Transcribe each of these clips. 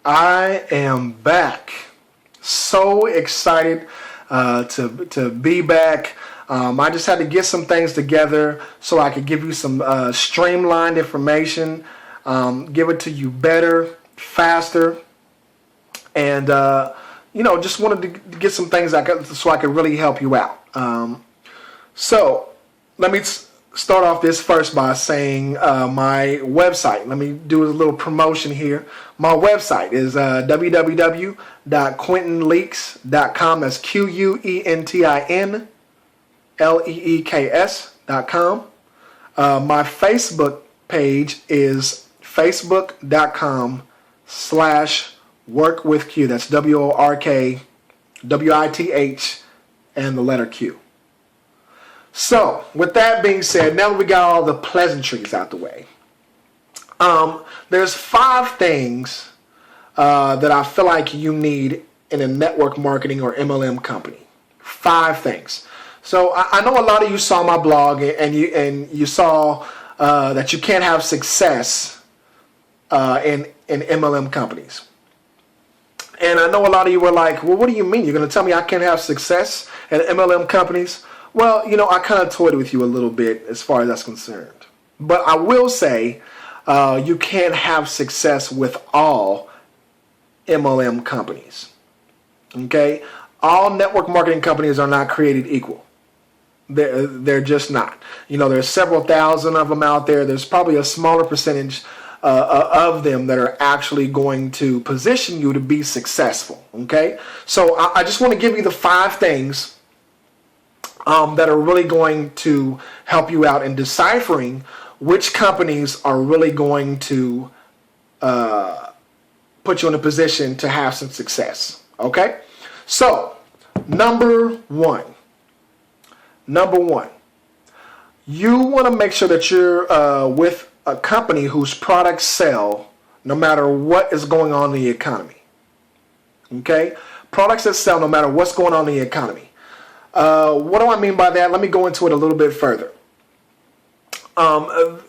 I am back. So excited to be back. I just had to get some things together so I could give you some streamlined information, give it to you better, faster, and just wanted to get some things so I could really help you out. So let me start off this first by saying my website. Let me do a little promotion here. My website is www.quentinleeks.com. That's QUENTINLEEKS.com. My Facebook page is facebook.com/workwithq. That's WORKWITH and the letter Q. So, with that being said, now that we got all the pleasantries out the way, there's 5 things that I feel like you need in a network marketing or MLM company. 5 things. So I know a lot of you saw my blog and you saw that you can't have success in MLM companies. And I know a lot of you were like, well, what do you mean? You're going to tell me I can't have success in MLM companies? Well, I kind of toyed with you a little bit as far as that's concerned. But I will say you can't have success with all MLM companies. Okay? All network marketing companies are not created equal. They're just not. There's several thousand of them out there. There's probably a smaller percentage of them that are actually going to position you to be successful. Okay? So I just want to give you the 5 things that are really going to help you out in deciphering which companies are really going to put you in a position to have some success. Okay? So, number one, you want to make sure that you're with a company whose products sell no matter what is going on in the economy. Okay? Products that sell no matter what's going on in the economy. What do I mean by that? Let me go into it a little bit further.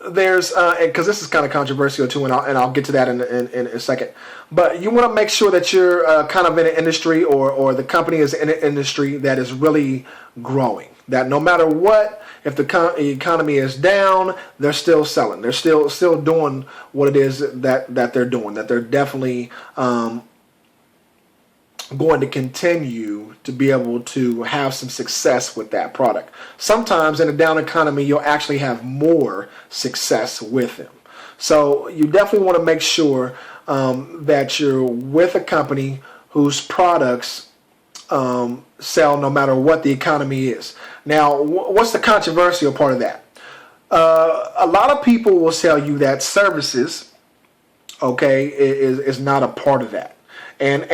There's because this is kind of controversial too, and I'll get to that in a second. But you want to make sure that you're kind of in an industry or the company is in an industry that is really growing. That no matter what, if the economy is down, they're still selling. They're still doing what it is that they're doing. That they're definitely going to continue to be able to have some success with that product. Sometimes in a down economy, you'll actually have more success with them. So you definitely want to make sure that you're with a company whose products sell no matter what the economy is. Now, what's the controversial part of that? A lot of people will tell you that services, okay, is not a part of that. And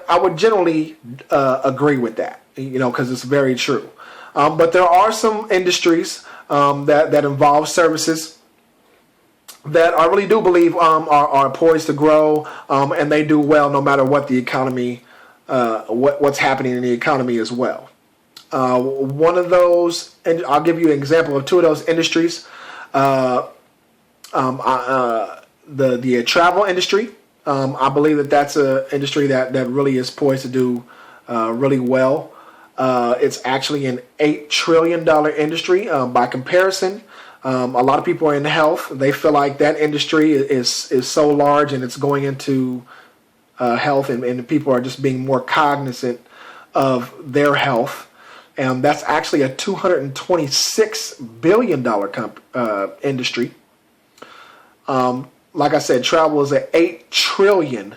I would generally agree with that, because it's very true. But there are some industries that involve services that I really do believe are poised to grow, and they do well no matter what the economy, what's happening in the economy as well. One of those, and I'll give you an example of 2 of those industries. The travel industry. I believe that's an industry that really is poised to do really well. It's actually an $8 trillion industry. By comparison, a lot of people are in health. They feel like that industry is so large and it's going into health, and people are just being more cognizant of their health. And that's actually a $226 billion industry. Like I said, travel is an $8 trillion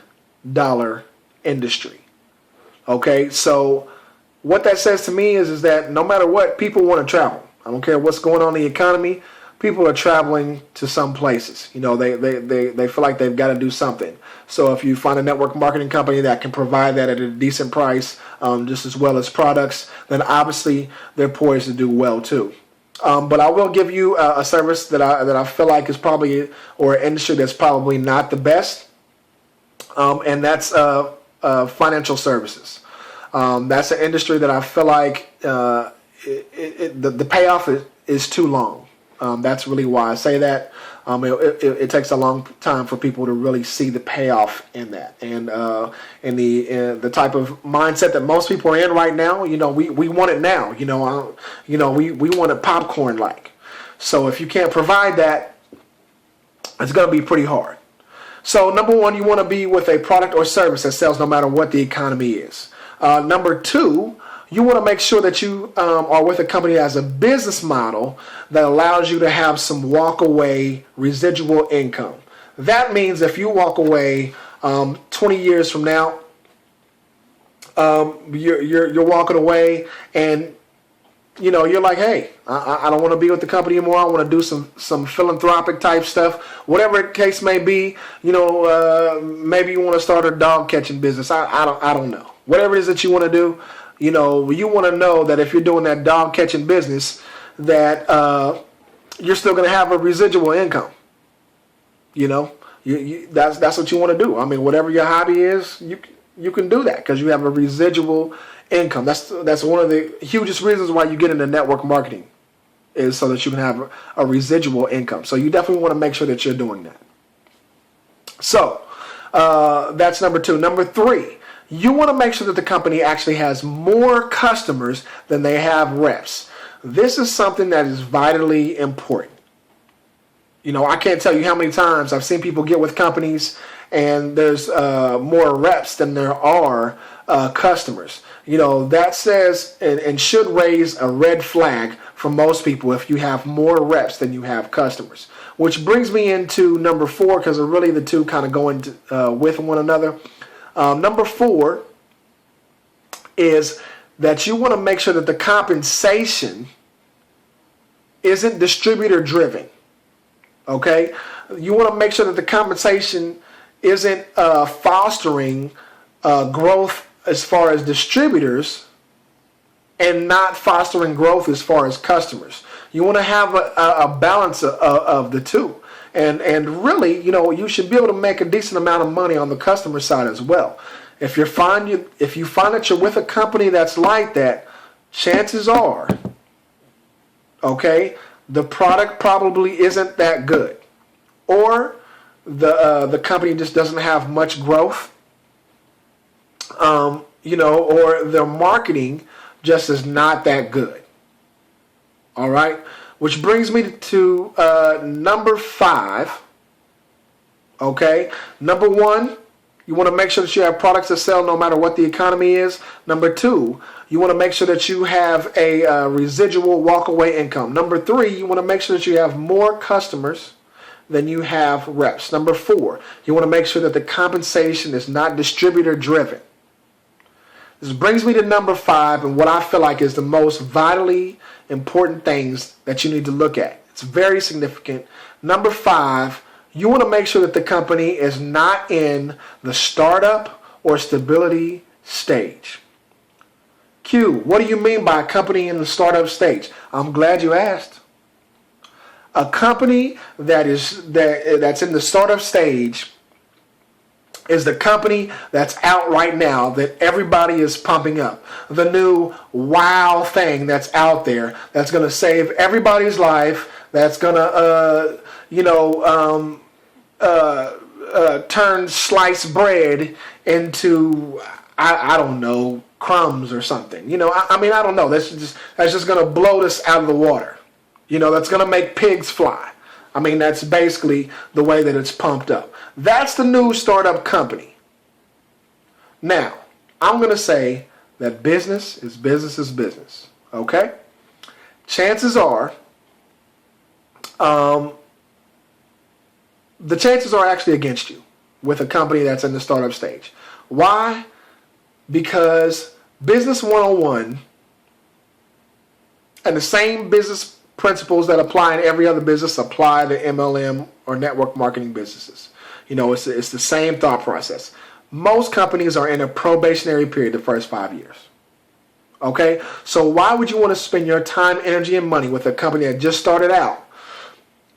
industry. Okay, so what that says to me is that no matter what, people want to travel. I don't care what's going on in the economy. People are traveling to some places. They feel like they've got to do something. So if you find a network marketing company that can provide that at a decent price, just as well as products, then obviously they're poised to do well too. But I will give you a service that I feel like is probably, or an industry that's probably not the best, and that's financial services. That's an industry that I feel like the payoff is too long. That's really why I say that. It takes a long time for people to really see the payoff in that, and in the type of mindset that most people are in right now. We want it now. We want it popcorn like. So if you can't provide that, it's going to be pretty hard. So number one, you want to be with a product or service that sells no matter what the economy is. Number two, you want to make sure that you are with a company that has a business model that allows you to have some walk-away residual income. That means if you walk away 20 years from now, you're walking away and you're like, hey, I don't want to be with the company anymore. I want to do some philanthropic type stuff, whatever the case may be. Maybe you want to start a dog catching business. I don't know. Whatever it is that you want to do, you want to know that if you're doing that dog catching business, that you're still going to have a residual income. That's what you want to do. I mean, whatever your hobby is, you can do that because you have a residual income. That's one of the hugest reasons why you get into network marketing, is so that you can have a residual income. So you definitely want to make sure that you're doing that. So that's number two. Number three, you want to make sure that the company actually has more customers than they have reps. This is something that is vitally important. I can't tell you how many times I've seen people get with companies and there's more reps than there are customers. That says and should raise a red flag for most people if you have more reps than you have customers. Which brings me into number four, because really the two kind of go into, with one another. Number four is that you want to make sure that the compensation isn't distributor driven. Okay? You want to make sure that the compensation isn't fostering growth as far as distributors and not fostering growth as far as customers. You want to have a balance of the two. And really, you should be able to make a decent amount of money on the customer side as well. If you find that you're with a company that's like that, chances are, okay, the product probably isn't that good, or the company just doesn't have much growth, or their marketing just is not that good. All right, which brings me to number five. Okay, number one, you want to make sure that you have products that sell no matter what the economy is. Number two, you want to make sure that you have a residual walkaway income. Number three, you want to make sure that you have more customers than you have reps. Number four, you want to make sure that the compensation is not distributor driven. This brings me to number five, and what I feel like is the most vitally important things that you need to look at. It's very significant. Number five, you want to make sure that the company is not in the startup or stability stage. Q, what do you mean by a company in the startup stage? I'm glad you asked. A company that's in the startup stage is the company that's out right now that everybody is pumping up. The new wow thing that's out there that's going to save everybody's life, that's going to, turn sliced bread into, I don't know, crumbs or something. I don't know. That's just going to blow this out of the water. That's going to make pigs fly. That's basically the way that it's pumped up. That's the new startup company. Now, I'm going to say that business is business is business. Okay? Chances are, the chances are actually against you with a company that's in the startup stage. Why? Because Business 101 and the same business principles that apply in every other business apply to MLM or network marketing businesses. It's the same thought process. Most companies are in a probationary period the first 5 years. Okay? So why would you want to spend your time, energy, and money with a company that just started out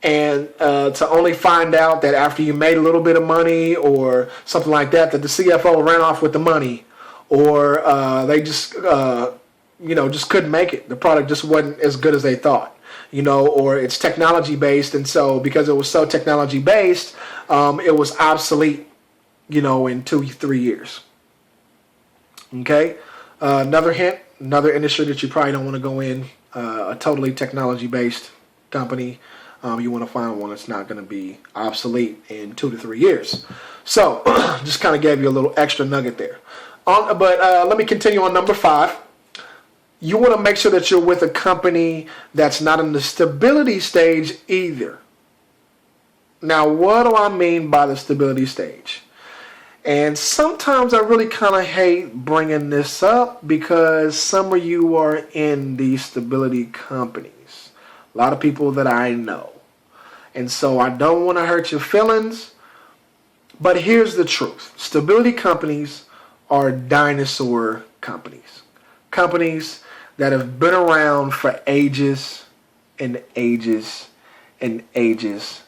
and to only find out that after you made a little bit of money or something like that, that the CFO ran off with the money, or they just couldn't make it. The product just wasn't as good as they thought. or it's technology based. And so because it was so technology based, it was obsolete, in 2-3 years. Okay. Another hint, another industry that you probably don't want to go in, a totally technology based company. You want to find one that's not going to be obsolete in 2 to 3 years. So just kind of gave you a little extra nugget there. But let me continue on number 5. You want to make sure that you're with a company that's not in the stability stage either. Now, what do I mean by the stability stage? And sometimes I really kind of hate bringing this up because some of you are in these stability companies. A lot of people that I know. And so I don't want to hurt your feelings. But here's the truth. Stability companies are dinosaur companies. Companies that have been around for ages and ages and ages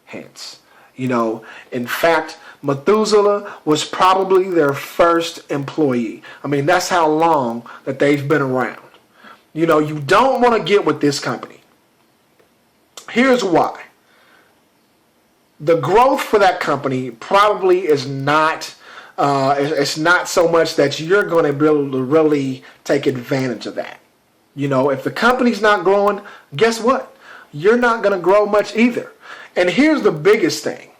hence. In fact, Methuselah was probably their first employee. I mean, that's how long that they've been around. You don't want to get with this company. Here's why. The growth for that company probably is not, it's not so much that you're going to be able to really take advantage of that. If the company's not growing, guess what? You're not going to grow much either. And here's the biggest thing.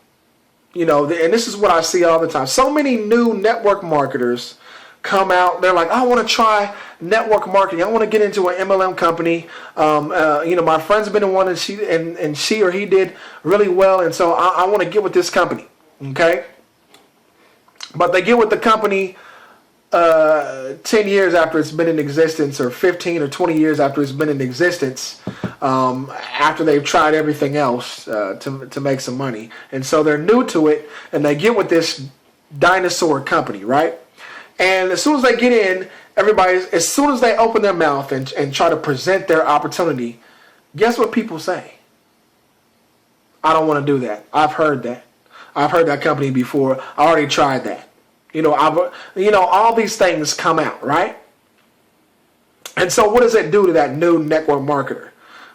And this is what I see all the time. So many new network marketers come out. They're like, I want to try network marketing. I want to get into an MLM company. My friend's been in one and she or he did really well. And so I want to get with this company. Okay. But they get with the company 10 years after it's been in existence, or 15 or 20 years after it's been in existence, after they've tried everything else to make some money. And so they're new to it, and they get with this dinosaur company, right? And as soon as they get in, as soon as they open their mouth and try to present their opportunity, guess what people say? I don't want to do that. I've heard that. I've heard that company before. I already tried that. All these things come out, right? And so what does it do to that new network marketer?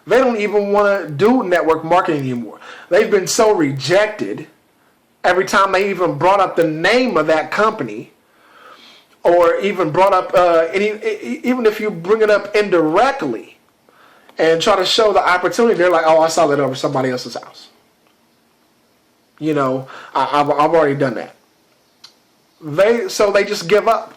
They don't even want to do network marketing anymore. They've been so rejected every time they even brought up the name of that company, or even brought up, even if you bring it up indirectly and try to show the opportunity, they're like, oh, I saw that over somebody else's house. I've already done that. So they just give up.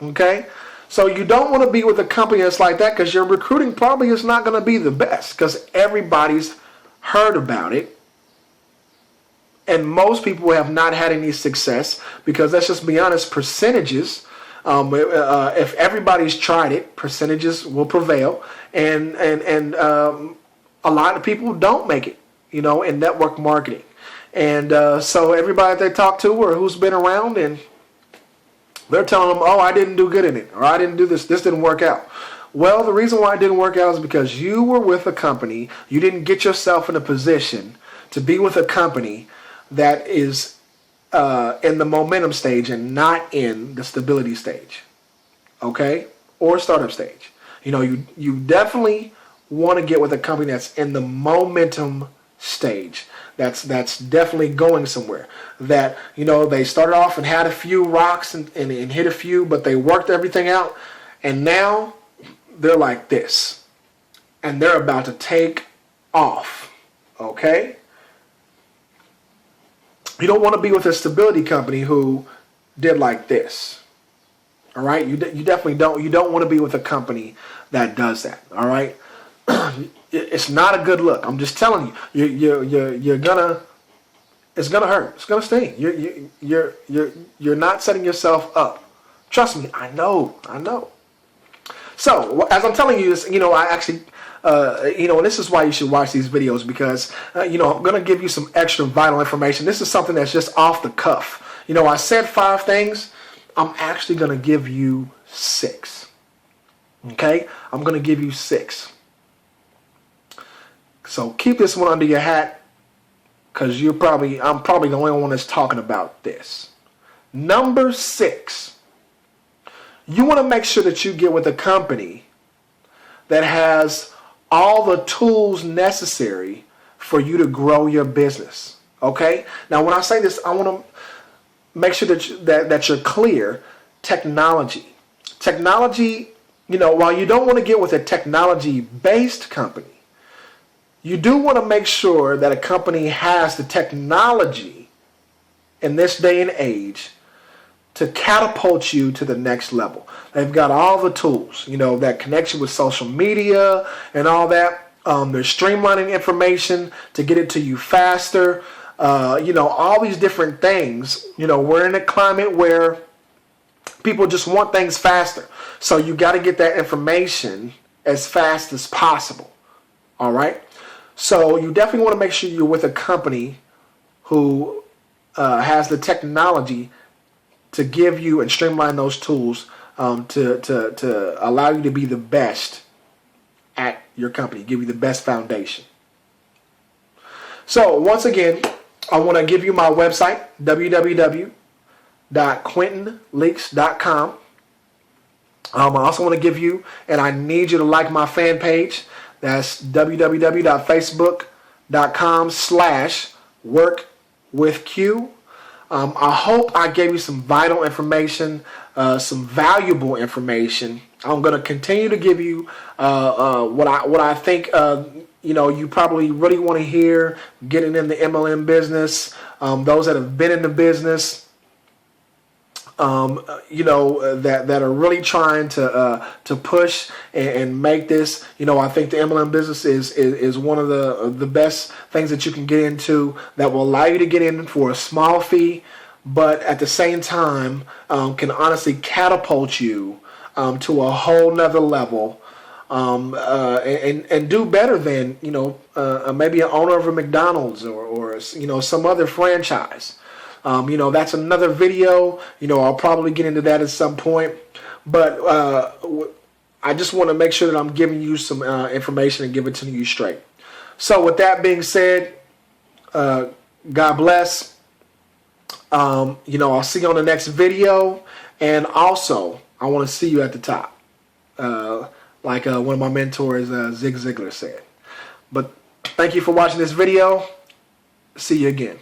Okay? So you don't want to be with a company that's like that, because your recruiting probably is not going to be the best, because everybody's heard about it. And most people have not had any success, because let's just be honest, percentages, if everybody's tried it, percentages will prevail. And a lot of people don't make it, in network marketing. And so everybody they talk to, or who's been around, and they're telling them, oh, I didn't do good in it, or I didn't do this didn't work out. Well, the reason why it didn't work out is because you were with a company, you didn't get yourself in a position to be with a company that is in the momentum stage and not in the stability stage, okay, or startup stage. You definitely want to get with a company that's in the momentum stage. That's definitely going somewhere. That, they started off and had a few rocks and hit a few, but they worked everything out. And now they're like this. And they're about to take off. Okay? You don't want to be with a stability company who did like this. All right? You definitely don't. You don't want to be with a company that does that. All right? It's not a good look. I'm just telling you. You're gonna. It's gonna hurt. It's gonna sting. You're not setting yourself up. Trust me. I know. So as I'm telling you this, I actually, and this is why you should watch these videos, because I'm gonna give you some extra vital information. This is something that's just off the cuff. I said 5 things. I'm actually gonna give you 6. Okay, I'm gonna give you 6. So keep this one under your hat, because I'm probably the only one that's talking about this. Number 6, you want to make sure that you get with a company that has all the tools necessary for you to grow your business. Okay? Now, when I say this, I want to make sure that you're clear. Technology. Technology, while you don't want to get with a technology-based company, you do want to make sure that a company has the technology in this day and age to catapult you to the next level. They've got all the tools, that connection with social media and all that. They're streamlining information to get it to you faster. All these different things. We're in a climate where people just want things faster. So you got to get that information as fast as possible. All right? So you definitely want to make sure you're with a company who has the technology to give you and streamline those tools to allow you to be the best at your company, give you the best foundation. So once again, I want to give you my website, www.quentinleaks.com. I also want to give you, and I need you to like my fan page. That's www.facebook.com/workwithq. I hope I gave you some vital information, some valuable information. I'm going to continue to give you what I think you probably really want to hear, getting in the MLM business, those that have been in the business, that are really trying to push and make this. I think the MLM business is one of the best things that you can get into, that will allow you to get in for a small fee, but at the same time can honestly catapult you to a whole nother level, and do better than maybe an owner of a McDonald's or some other franchise. That's another video. I'll probably get into that at some point. But I just want to make sure that I'm giving you some information and give it to you straight. So with that being said, God bless. I'll see you on the next video. And also, I want to see you at the top. Like one of my mentors, Zig Ziglar, said. But thank you for watching this video. See you again.